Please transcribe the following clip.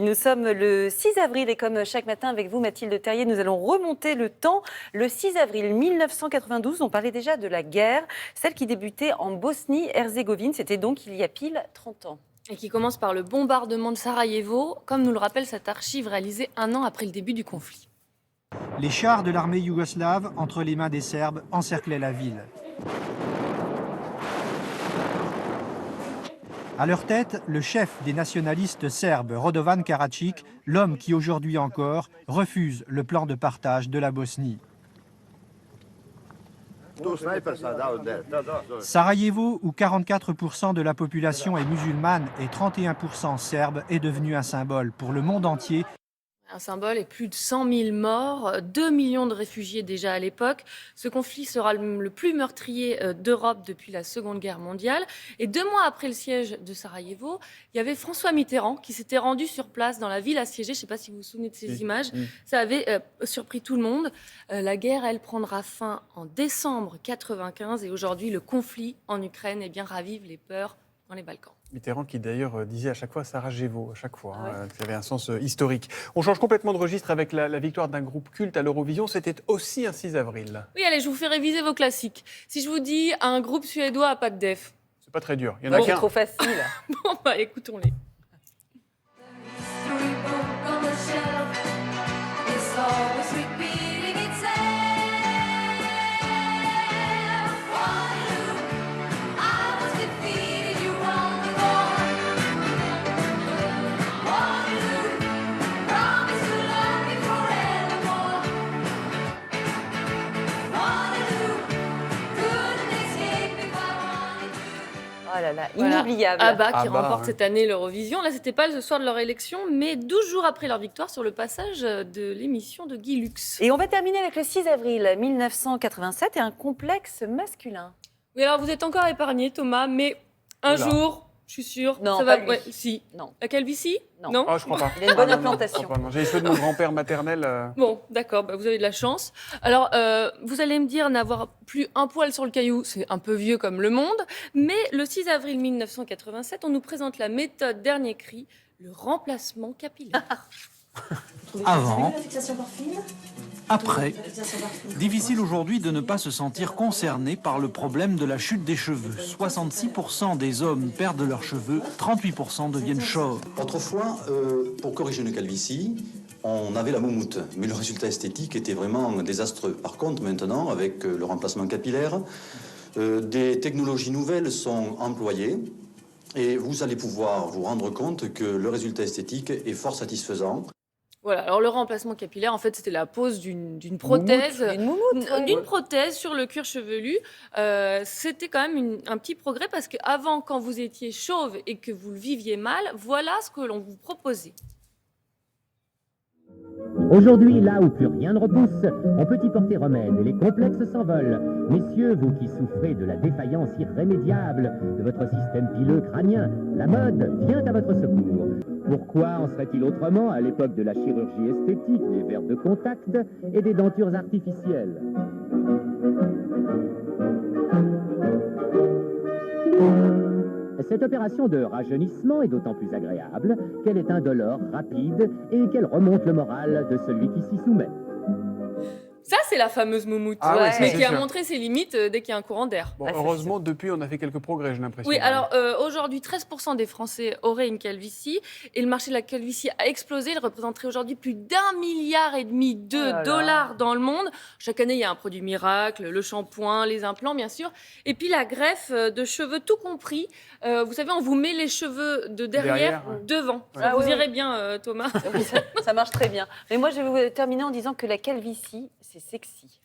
Nous sommes le 6 avril et comme chaque matin avec vous, Mathilde Terrier, nous allons remonter le temps. Le 6 avril 1992, on parlait déjà de la guerre, celle qui débutait en Bosnie-Herzégovine. C'était donc il y a pile 30 ans. Et qui commence par le bombardement de Sarajevo, comme nous le rappelle cette archive réalisée un an après le début du conflit. Les chars de l'armée yougoslave, entre les mains des Serbes, encerclaient la ville. À leur tête, le chef des nationalistes serbes, Radovan Karadzic, l'homme qui aujourd'hui encore refuse le plan de partage de la Bosnie. Sarajevo, où 44% de la population est musulmane et 31% serbe, est devenu un symbole pour le monde entier. Un symbole et plus de 100 000 morts, 2 millions de réfugiés déjà à l'époque. Ce conflit sera le plus meurtrier d'Europe depuis la Seconde Guerre mondiale. Et 2 mois après le siège de Sarajevo, il y avait François Mitterrand qui s'était rendu sur place dans la ville assiégée. Je ne sais pas si vous vous souvenez de ces images. Ça avait surpris tout le monde. La guerre, elle, prendra fin en décembre 1995. Et aujourd'hui, le conflit en Ukraine ravive les peurs dans les Balkans. Mitterrand qui d'ailleurs disait à chaque fois Sarajevo, à chaque fois, ça avait un sens historique. On change complètement de registre avec la victoire d'un groupe culte à l'Eurovision, c'était aussi un 6 avril. Oui, allez, je vous fais réviser vos classiques. Si je vous dis un groupe suédois à pas de def. C'est pas très dur, il y en a C'est qu'un. trop facile. Bon, bah écoutons-les. Oh là là, Voilà. inoubliable. ABBA qui ABBA, remporte ouais. cette année l'Eurovision. Là, c'était pas le soir de leur élection, mais 12 jours après leur victoire sur le passage de l'émission de Guy Lux. Et on va terminer avec le 6 avril 1987 et un complexe masculin. Oui, alors vous êtes encore épargné, Thomas, mais un Oula. jour, je suis sûre, Non, ça pas va. lui. Ouais, si. Non. La calvitie. Non. Ah, je crois pas. Il a une bonne Ah, non, non, implantation. je crois pas, non. J'ai les cheveux de mon grand-père maternel. Bon, d'accord, bah vous avez de la chance. Alors, vous allez me dire n'avoir plus un poil sur le caillou, c'est un peu vieux comme le monde, mais le 6 avril 1987, on nous présente la méthode dernier cri, le remplacement capillaire. Avant, après. Difficile aujourd'hui de ne pas se sentir concerné par le problème de la chute des cheveux. 66% des hommes perdent leurs cheveux, 38% deviennent chauves. Autrefois, pour corriger une calvitie, on avait la moumoute, mais le résultat esthétique était vraiment désastreux. Par contre, maintenant, avec le remplacement capillaire, des technologies nouvelles sont employées et vous allez pouvoir vous rendre compte que le résultat esthétique est fort satisfaisant. Voilà, alors le remplacement capillaire, en fait, c'était la pose d'une prothèse. Une moumoute. D'une prothèse sur le cuir chevelu. C'était quand même un petit progrès parce qu'avant, quand vous étiez chauve et que vous le viviez mal, voilà ce que l'on vous proposait. Aujourd'hui, là où plus rien ne repousse, on peut y porter remède et les complexes s'envolent. Messieurs, vous qui souffrez de la défaillance irrémédiable de votre système pileux crânien, la mode vient à votre secours. Pourquoi en serait-il autrement à l'époque de la chirurgie esthétique, des verres de contact et des dentures artificielles ? Cette opération de rajeunissement est d'autant plus agréable qu'elle est indolore, rapide et qu'elle remonte le moral de celui qui s'y soumet. Ça, c'est la fameuse moumoute, Ah ouais, ça, mais c'est qui a sûr. montré ses limites dès qu'il y a un courant d'air. Bon, Ah, c'est heureusement, depuis, on a fait quelques progrès, j'ai l'impression. Oui, alors aujourd'hui, 13% des Français auraient une calvitie et le marché de la calvitie a explosé. Il représenterait aujourd'hui plus d'1,5 milliard de dollars dans le monde. Chaque année, il y a un produit miracle, le shampoing, les implants, bien sûr. Et puis la greffe de cheveux, tout compris. Vous savez, on vous met les cheveux de derrière ouais. devant. Ouais. Ça vous oui, irait bien, Thomas. Oui, ça marche très bien. Mais moi, je vais vous terminer en disant que la calvitie, c'est sexy.